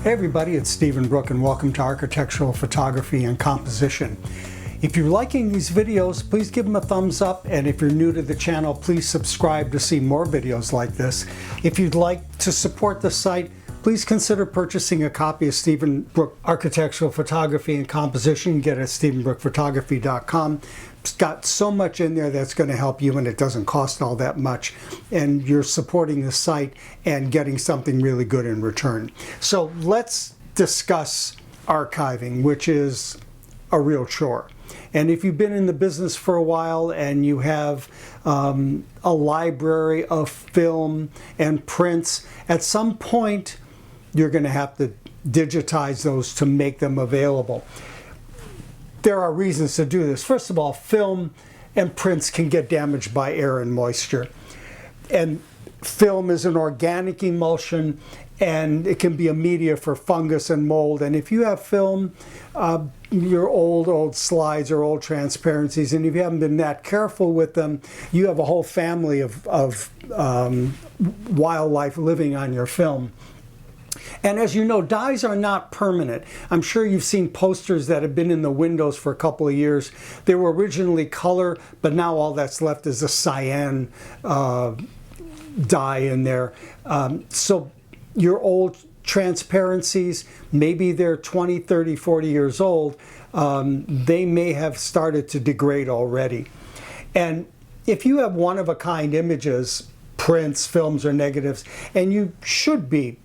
Hey everybody, it's Stephen Brooke and welcome to Architectural Photography and Composition. If you're liking these videos, please give them a thumbs up, and if you're new to the channel, please subscribe to see more videos like this. If you'd like to support the site, please consider purchasing a copy of Stephen Brooke Architectural Photography and Composition. You can get it at stephenbrookephotography.com. It's got so much in there that's going to help you, and it doesn't cost all that much. And you're supporting the site and getting something really good in return. So let's discuss archiving, which is a real chore. And if you've been in the business for a while and you have a library of film and prints, at some point you're going to have to digitize those to make them available. There are reasons to do this. First of all, film and prints can get damaged by air and moisture. And film is an organic emulsion, and it can be a media for fungus and mold. And if you have film, your old slides or old transparencies, and if you haven't been that careful with them, you have a whole family of wildlife living on your film. And as you know, dyes are not permanent. I'm sure you've seen posters that have been in the windows for a couple of years. They were originally color, but now all that's left is a cyan dye in there. So your old transparencies, maybe they're 20, 30, 40 years old, they may have started to degrade already. And if you have one-of-a-kind images, prints, films, or negatives, and you should be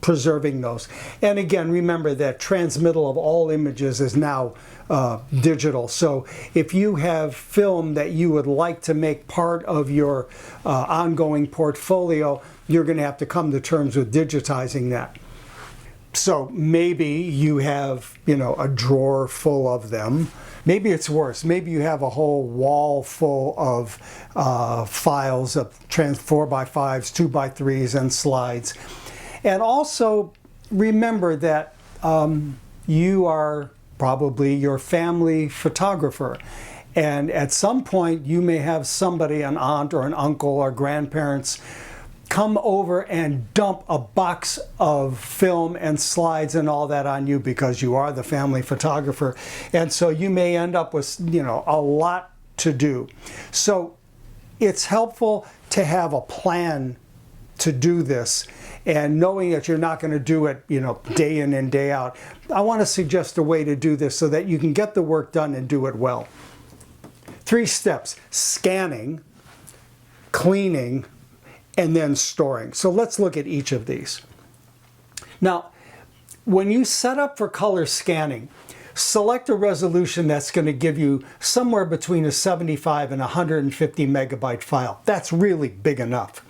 preserving those. And again, remember that transmittal of all images is now digital. So if you have film that you would like to make part of your ongoing portfolio, you're going to have to come to terms with digitizing that. So maybe you have, a drawer full of them. Maybe it's worse. Maybe you have a whole wall full of files of 4x5s, 2x3s, and slides. And also remember that you are probably your family photographer. And at some point you may have somebody, an aunt or an uncle or grandparents, come over and dump a box of film and slides and all that on you because you are the family photographer. And so you may end up with, a lot to do. So it's helpful to have a plan to do this, and knowing that you're not going to do it, day in and day out. I want to suggest a way to do this so that you can get the work done and do it well. 3 steps: scanning, cleaning, and then storing. So let's look at each of these. Now, when you set up for color scanning, select a resolution that's going to give you somewhere between a 75 and 150 megabyte file. That's really big enough.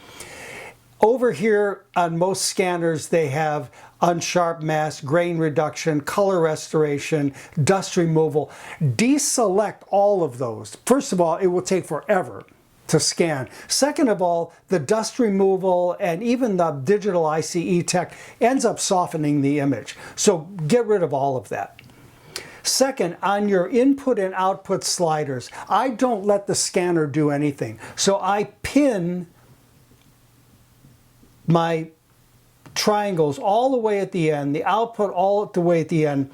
Over here on most scanners, they have unsharp mask, grain reduction, color restoration, dust removal. Deselect all of those. First of all, it will take forever to scan. Second of all, the dust removal and even the digital ICE tech ends up softening the image. So get rid of all of that. Second, on your input and output sliders, I don't let the scanner do anything. So I pin my triangles all the way at the end, the output all the way at the end,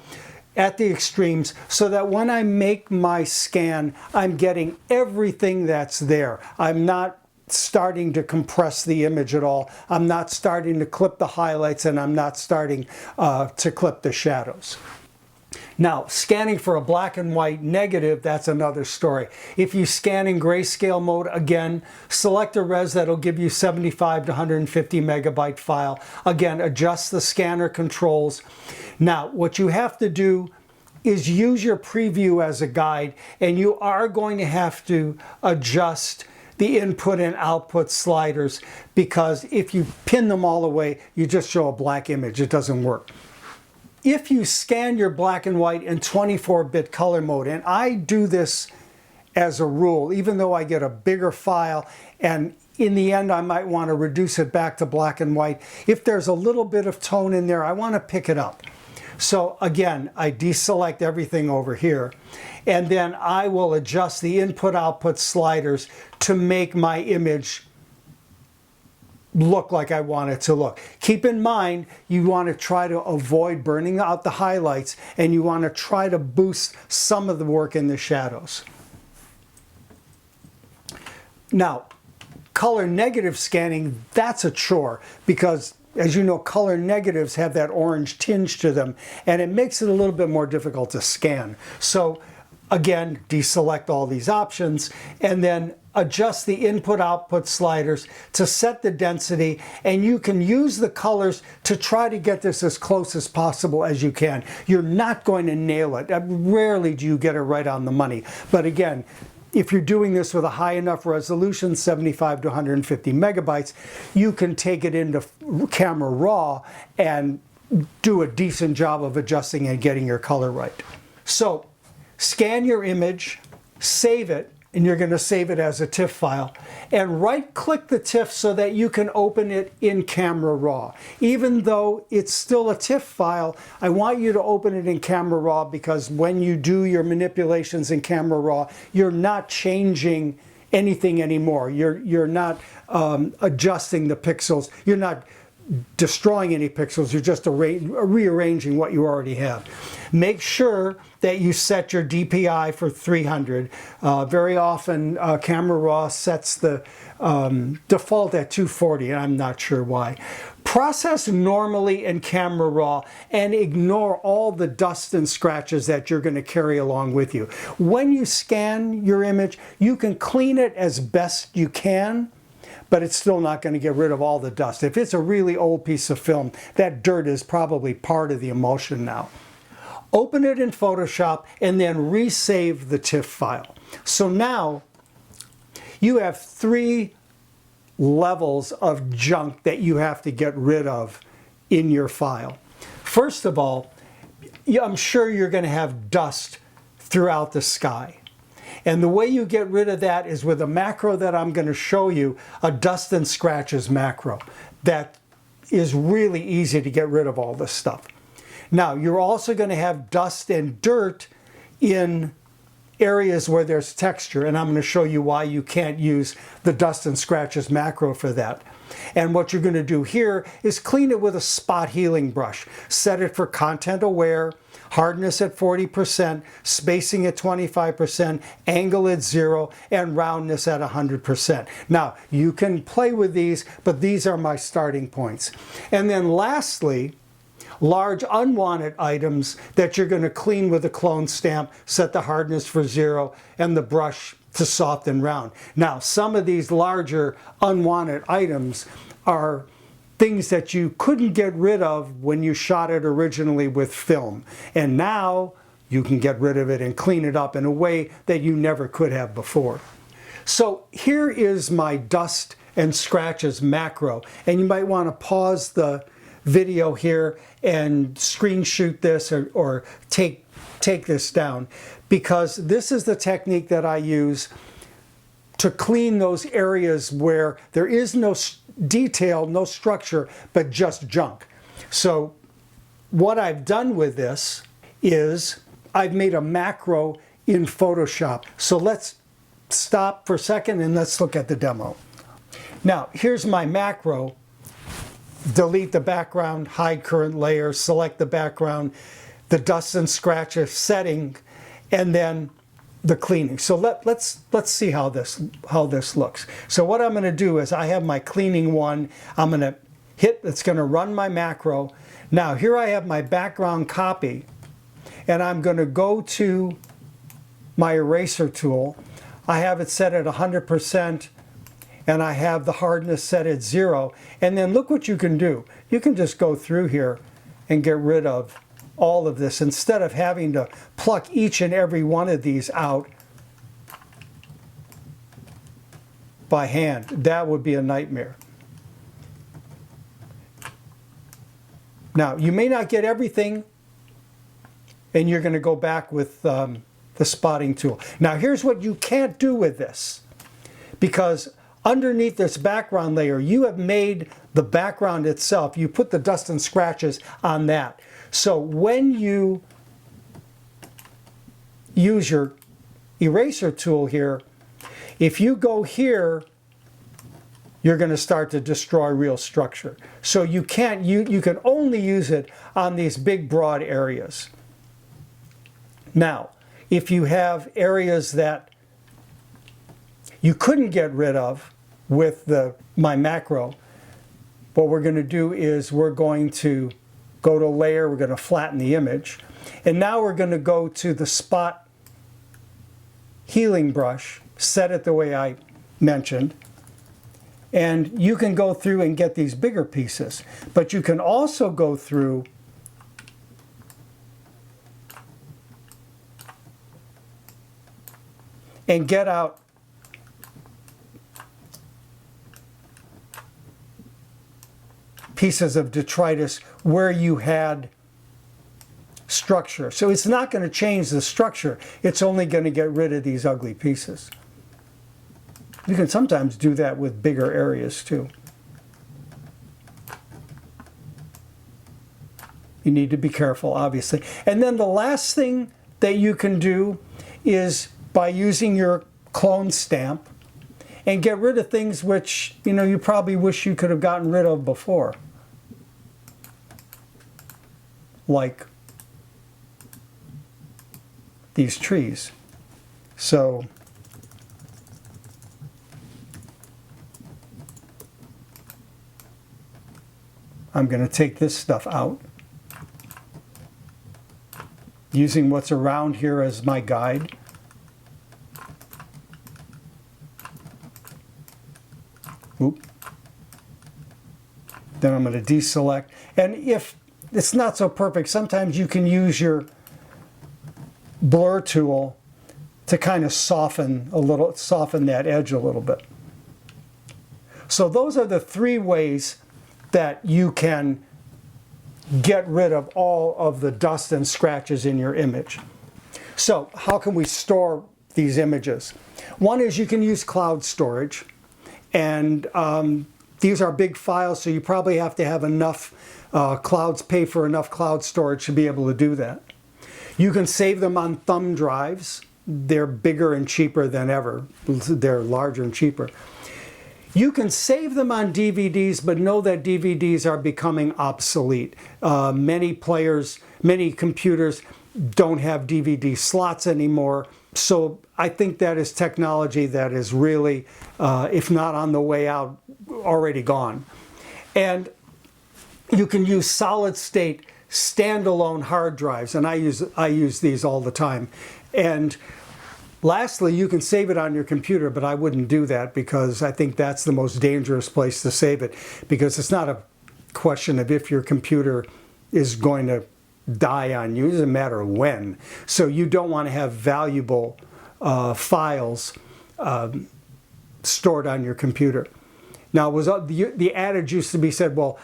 at the extremes, so that when I make my scan, I'm getting everything that's there. I'm not starting to compress the image at all. I'm not starting to clip the highlights, and I'm not starting to clip the shadows. Now, scanning for a black and white negative, that's another story. If you scan in grayscale mode, again, select a res that'll give you 75 to 150 megabyte file. Again, adjust the scanner controls. Now, what you have to do is use your preview as a guide, and you are going to have to adjust the input and output sliders, because if you pin them all the way, you just show a black image. It doesn't work. If you scan your black and white in 24-bit color mode, and I do this as a rule, even though I get a bigger file, and in the end I might want to reduce it back to black and white, if there's a little bit of tone in there, I want to pick it up. So again, I deselect everything over here, and then I will adjust the input-output sliders to make my image look like I want it to look. Keep in mind, you want to try to avoid burning out the highlights, and you want to try to boost some of the work in the shadows. Now, color negative scanning, that's a chore, because as you know, color negatives have that orange tinge to them, and it makes it a little bit more difficult to scan. So again, deselect all these options, and then adjust the input-output sliders to set the density, and you can use the colors to try to get this as close as possible as you can. You're not going to nail it. Rarely do you get it right on the money. But again, if you're doing this with a high enough resolution, 75 to 150 megabytes, you can take it into Camera Raw and do a decent job of adjusting and getting your color right. So scan your image, save it, and you're going to save it as a TIFF file, and right-click the TIFF so that you can open it in Camera Raw. Even though it's still a TIFF file, I want you to open it in Camera Raw, because when you do your manipulations in Camera Raw, you're not changing anything anymore. You're not adjusting the pixels. You're not destroying any pixels. You're just rearranging what you already have. Make sure that you set your DPI for 300. Very often Camera Raw sets the default at 240, and I'm not sure why. Process normally in Camera Raw and ignore all the dust and scratches that you're going to carry along with you. When you scan your image, you can clean it as best you can, but it's still not going to get rid of all the dust. If it's a really old piece of film, that dirt is probably part of the emulsion now. Open it in Photoshop and then resave the TIFF file. So now you have 3 levels of junk that you have to get rid of in your file. First of all, I'm sure you're going to have dust throughout the sky. And the way you get rid of that is with a macro that I'm going to show you, a dust and scratches macro. That is really easy to get rid of all this stuff. Now, you're also going to have dust and dirt in areas where there's texture, and I'm going to show you why you can't use the dust and scratches macro for that. And what you're going to do here is clean it with a spot healing brush. Set it for content aware, hardness at 40%, spacing at 25%, angle at 0, and roundness at 100%. Now, you can play with these, but these are my starting points. And then lastly, large unwanted items that you're going to clean with a clone stamp, set the hardness for 0, and the brush to soft and round. Now, some of these larger unwanted items are things that you couldn't get rid of when you shot it originally with film. And now you can get rid of it and clean it up in a way that you never could have before. So here is my dust and scratches macro. And you might want to pause the video here and screenshot this or take this down, because this is the technique that I use to clean those areas where there is no detail, no structure, but just junk. So what I've done with this is I've made a macro in Photoshop. So let's stop for a second and let's look at the demo. Now, here's my macro. Delete the background, hide current layer, select the background, the dust and scratches setting, and then the cleaning. So let's see how this looks. So what I'm going to do is I have my cleaning one. I'm going to hit, it's going to run my macro. Now here I have my background copy, and I'm going to go to my eraser tool. I have it set at 100%, and I have the hardness set at 0. And then look what you can do. You can just go through here and get rid of all of this instead of having to pluck each and every one of these out by hand. That would be a nightmare. Now, you may not get everything, and you're going to go back with the spotting tool. Now, here's what you can't do with this, because underneath this background layer, you have made the background itself. You put the dust and scratches on that. So when you use your eraser tool here, if you go here you're going to start to destroy real structure. So you can't, you can only use it on these big broad areas. Now, if you have areas that you couldn't get rid of with my macro, what we're going to do is we're going to go to layer, we're going to flatten the image, and now we're going to go to the spot healing brush, set it the way I mentioned, and you can go through and get these bigger pieces, but you can also go through and get out pieces of detritus where you had structure. So it's not going to change the structure, it's only going to get rid of these ugly pieces. You can sometimes do that with bigger areas too. You need to be careful, obviously. And then the last thing that you can do is by using your clone stamp and get rid of things which, you know, you probably wish you could have gotten rid of before. Like these trees. So I'm going to take this stuff out, using what's around here as my guide. Oop. Then I'm going to deselect. And if it's not so perfect, sometimes you can use your blur tool to kind of soften that edge a little bit. So those are the three ways that you can get rid of all of the dust and scratches in your image. So how can we store these images? One is you can use cloud storage, and these are big files, so you probably have to have enough pay for enough cloud storage to be able to do that. You can save them on thumb drives. They're bigger and cheaper than ever. They're larger and cheaper. You can save them on DVDs, but know that DVDs are becoming obsolete. Many computers don't have DVD slots anymore. So I think that is technology that is really, if not on the way out, already gone. And you can use solid state standalone hard drives, and I use these all the time. And lastly, you can save it on your computer, but I wouldn't do that because I think that's the most dangerous place to save it, because it's not a question of if your computer is going to die on you, it's a matter of when. So you don't want to have valuable files stored on your computer. Now, the adage used to be said, well,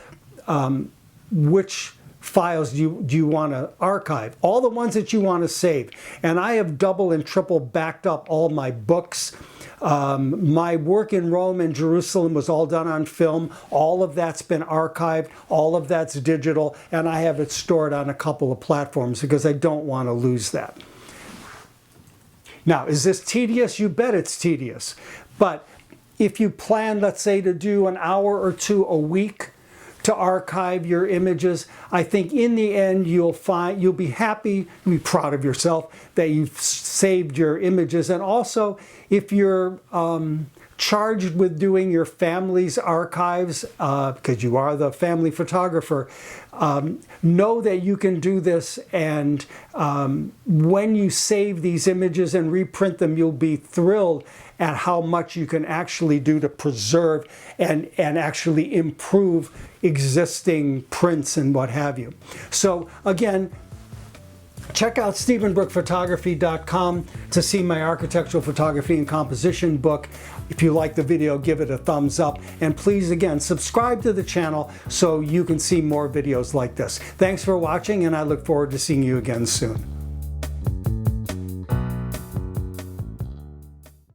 which files do you want to archive? All the ones that you want to save. And I have double and triple backed up all my books. My work in Rome and Jerusalem was all done on film. All of that's been archived. All of that's digital. And I have it stored on a couple of platforms because I don't want to lose that. Now, is this tedious? You bet it's tedious. But if you plan, let's say, to do an hour or two a week to archive your images, I think in the end you'll be happy, you'll be proud of yourself that you've saved your images. And also, if you're charged with doing your family's archives, because you are the family photographer, know that you can do this, and when you save these images and reprint them, you'll be thrilled at how much you can actually do to preserve and actually improve existing prints and what have you. So again, check out StephenBrookePhotography.com to see my architectural photography and composition book. If you like the video, give it a thumbs up. And please, again, subscribe to the channel so you can see more videos like this. Thanks for watching, and I look forward to seeing you again soon.